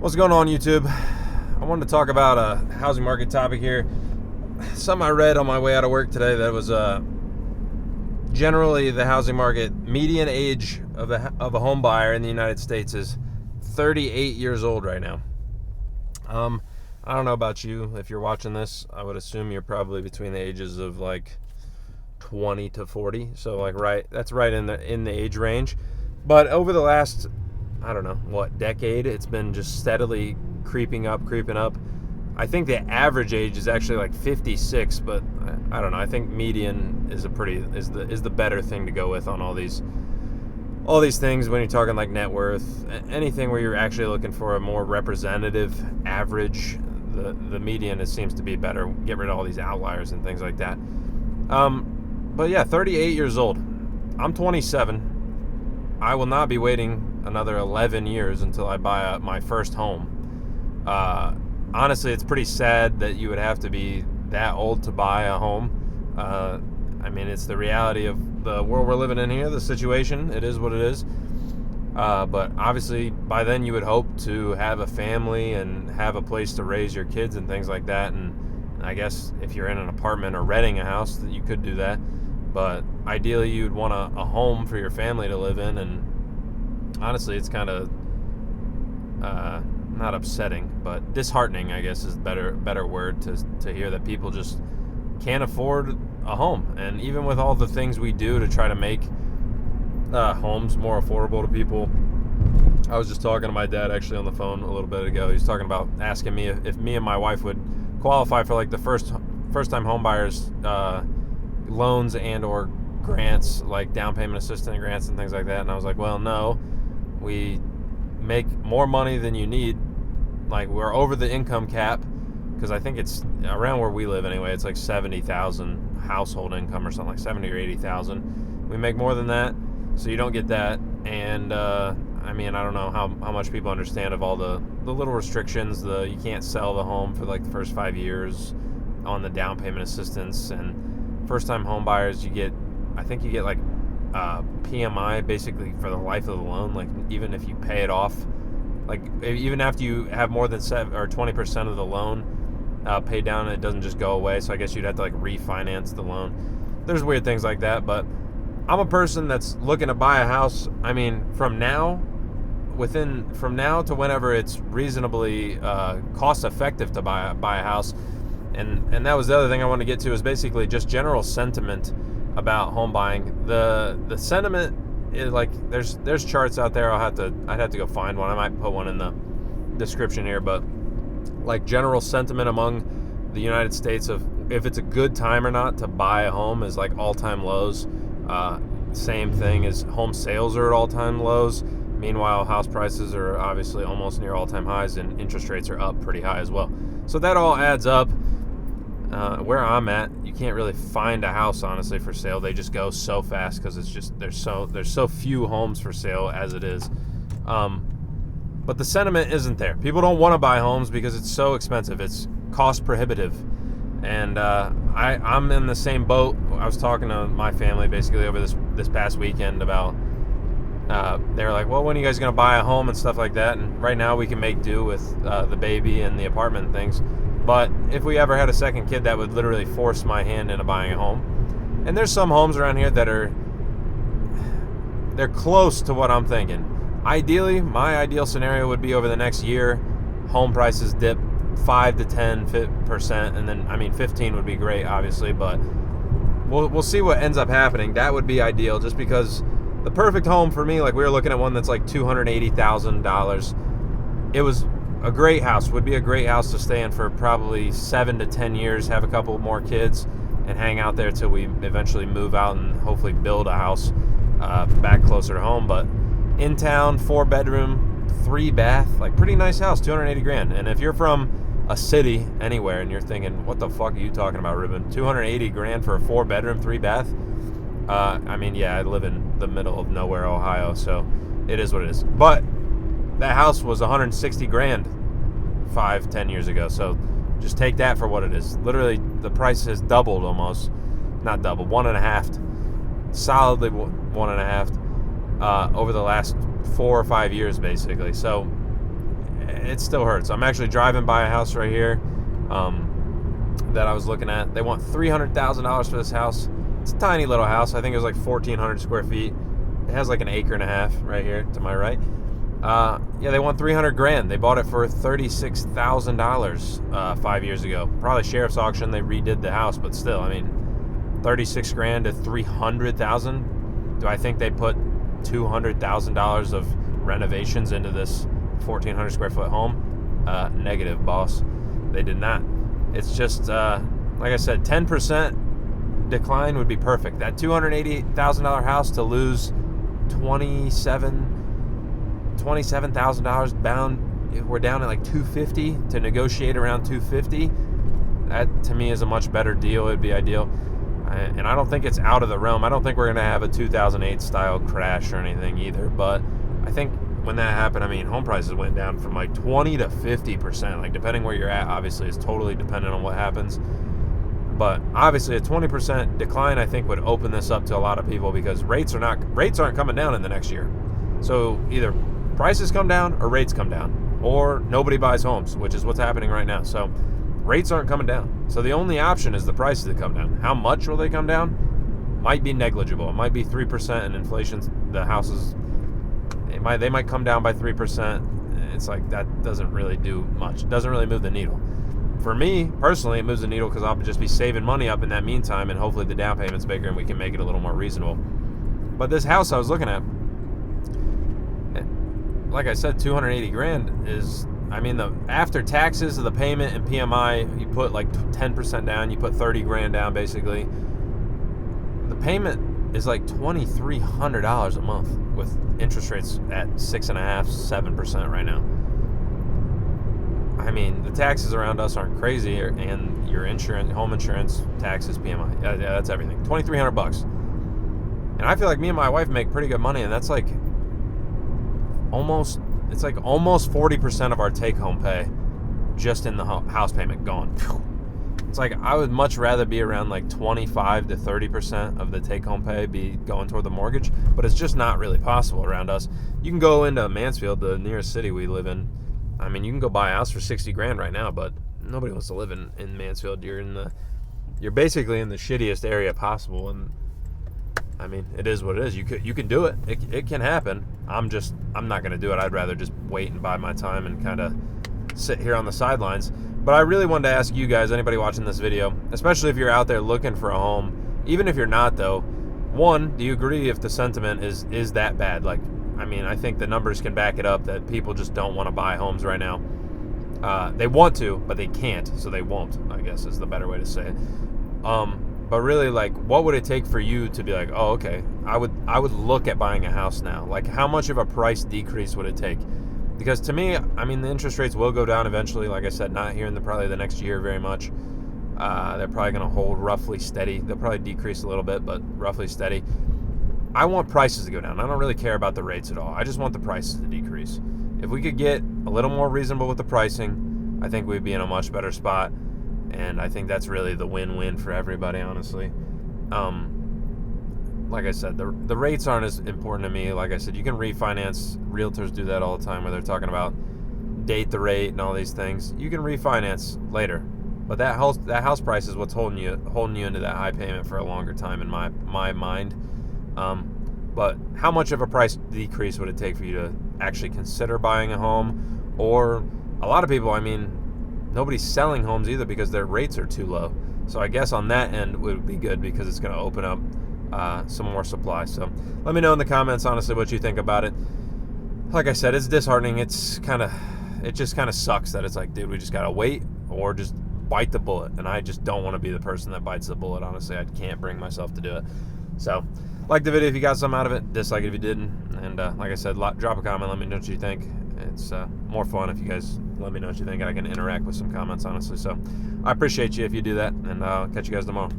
What's going on, YouTube? I wanted to talk about a housing market topic here. Something I read on my way out of work today that was generally the housing market median age of a home buyer in the United States is 38 years old right now. I don't know about you. If you're watching this, I would assume you're probably between the ages of like 20 to 40. So that's right in the age range. But over the last, I don't know, decade, it's been just steadily creeping up. I think the average age is actually like 56, but I don't know. I think median is the better thing to go with on all these things when you're talking like net worth, anything where you're actually looking for a more representative average. The median seems to be better. Get rid of all these outliers and things like that. But yeah, 38 years old. I'm 27. I will not be waiting another 11 years until I buy my first home. Honestly, it's pretty sad that you would have to be that old to buy a home. I mean, it's the reality of the world we're living in here, the situation. It is what it is. But obviously, by then you would hope to have a family and have a place to raise your kids and things like that. And I guess if you're in an apartment or renting a house, that you could do that. But ideally, you'd want a home for your family to live in. And honestly, it's kind of not upsetting, but disheartening, I guess, is a better word to hear that people just can't afford a home. And even with all the things we do to try to make homes more affordable to people, I was just talking to my dad actually on the phone a little bit ago. He was talking about asking me if me and my wife would qualify for like the first time home buyers loans and or grants, like down payment assistance grants and things like that. And I was like, well, no, we make more money than you need. Like, we're over the income cap, because I think it's around where we live anyway. It's like 70,000 household income or something, like 70 or 80,000. We make more than that, so you don't get that. And I mean, I don't know how much people understand of all the little restrictions. You can't sell the home for like the first 5 years on the down payment assistance. And first time home buyers, I think you get like PMI basically for the life of the loan. Like, even if you pay it off, like even after you have more than 20% of the loan paid down, it doesn't just go away. So I guess you'd have to like refinance the loan. There's weird things like that. But I'm a person that's looking to buy a house. I mean, from now to whenever it's reasonably cost effective to buy a house. And that was the other thing I wanted to get to, is basically just general sentiment about home buying. The sentiment is like, there's charts out there. I'd have to go find one. I might put one in the description here, but like general sentiment among the United States of if it's a good time or not to buy a home is like all-time lows. Same thing as home sales are at all-time lows. Meanwhile, house prices are obviously almost near all-time highs, and interest rates are up pretty high as well. So that all adds up. Where I'm at, you can't really find a house honestly for sale. They just go so fast because it's just there's so few homes for sale as it is. But the sentiment isn't there. People don't want to buy homes because it's so expensive. It's cost prohibitive. And I'm in the same boat. I was talking to my family basically over this past weekend about they were like, well, when are you guys going to buy a home and stuff like that? And right now we can make do with the baby and the apartment and things. But if we ever had a second kid, that would literally force my hand into buying a home. And there's some homes around here that they're close to what I'm thinking. Ideally, my ideal scenario would be over the next year, home prices dip 5 to 10%, and then, I mean, 15 would be great, obviously, but we'll see what ends up happening. That would be ideal, just because the perfect home for me, like, we were looking at one that's like $280,000. It was a great house, would be a great house to stay in for probably 7 to 10 years, have a couple more kids, and hang out there till we eventually move out and hopefully build a house back closer to home. But in town, 4-bedroom, 3-bath, like pretty nice house, $280,000. And if you're from a city anywhere and you're thinking, what the fuck are you talking about, Ruben? $280,000 for a 4-bedroom, 3-bath? I mean, yeah, I live in the middle of nowhere, Ohio, so it is what it is. But that house was $160,000 5-10 years ago, so just take that for what it is. Literally, the price has doubled almost. Not doubled, 1.5, solidly 1.5 over the last 4 or 5 years, basically. So it still hurts. I'm actually driving by a house right here that I was looking at. They want $300,000 for this house. It's a tiny little house. I think it was like 1,400 square feet. It has like an acre and a half right here to my right. Yeah, they want $300,000. They bought it for $36,000 5 years ago. Probably sheriff's auction. They redid the house, but still, I mean, $36,000 to $300,000. Do I think they put $200,000 of renovations into this 1,400 square foot home? Negative, boss. They did not. It's just like I said, 10% decline would be perfect. That $280,000 house to lose $27,000 bound. We're down at like $250 to negotiate around $250. That to me is a much better deal. It'd be ideal. And I don't think it's out of the realm. I don't think we're going to have a 2008 style crash or anything either. But I think when that happened, I mean, home prices went down from like 20 to 50%. Like, depending where you're at, obviously, it's totally dependent on what happens. But obviously, a 20% decline, I think, would open this up to a lot of people because rates aren't coming down in the next year. So either prices come down or rates come down, or nobody buys homes, which is what's happening right now. So rates aren't coming down. So the only option is the prices to come down. How much will they come down? Might be negligible. It might be 3%, and inflation, the houses, they might come down by 3%. It's like that doesn't really do much. It doesn't really move the needle. For me, personally, it moves the needle because I'll just be saving money up in that meantime, and hopefully the down payment's bigger and we can make it a little more reasonable. But this house I was looking at, like I said, $280,000 is, I mean, the after taxes of the payment and PMI, you put like 10% down, you put $30,000 down basically. The payment is like $2,300 a month with interest rates at 6.5%, 7% right now. I mean, the taxes around us aren't crazy, and your insurance, home insurance, taxes, PMI, yeah, that's everything. $2,300. And I feel like me and my wife make pretty good money, and that's like almost 40% of our take-home pay just in the house payment gone. It's like I would much rather be around like 25 to 30% of the take-home pay be going toward the mortgage, but it's just not really possible around us. You can go into Mansfield, the nearest city we live in. I mean, you can go buy a house for $60,000 right now, but nobody wants to live in Mansfield. You're basically in the shittiest area possible, and I mean, it is what it is. You can do it. It can happen. I'm not going to do it. I'd rather just wait and bide my time and kind of sit here on the sidelines. But I really wanted to ask you guys, anybody watching this video, especially if you're out there looking for a home, even if you're not though, one, do you agree if the sentiment is that bad? Like, I mean, I think the numbers can back it up that people just don't want to buy homes right now. They want to, but they can't, so they won't, I guess is the better way to say it. But really, like, what would it take for you to be like, oh, okay, I would look at buying a house now? Like, how much of a price decrease would it take? Because to me, I mean, the interest rates will go down eventually. Like I said, not here in probably the next year very much. They're probably going to hold roughly steady. They'll probably decrease a little bit, but roughly steady. I want prices to go down. I don't really care about the rates at all. I just want the prices to decrease. If we could get a little more reasonable with the pricing, I think we'd be in a much better spot. And I think that's really the win-win for everybody, honestly. Like I said, the rates aren't as important to me. Like I said, you can refinance. Realtors do that all the time where they're talking about date the rate and all these things. You can refinance later. But that house price is what's holding you into that high payment for a longer time in my mind. But how much of a price decrease would it take for you to actually consider buying a home? Or a lot of people, I mean, nobody's selling homes either because their rates are too low. So I guess on that end it would be good because it's going to open up some more supply. So let me know in the comments, honestly, what you think about it. Like I said, it's disheartening. It just kind of sucks that it's like, dude, we just got to wait or just bite the bullet. And I just don't want to be the person that bites the bullet. Honestly, I can't bring myself to do it. So like the video if you got something out of it, dislike it if you didn't, and like I said, drop a comment, let me know what you think. It's more fun if you guys let me know what you think, and I can interact with some comments, honestly. So I appreciate you if you do that, and I'll catch you guys tomorrow.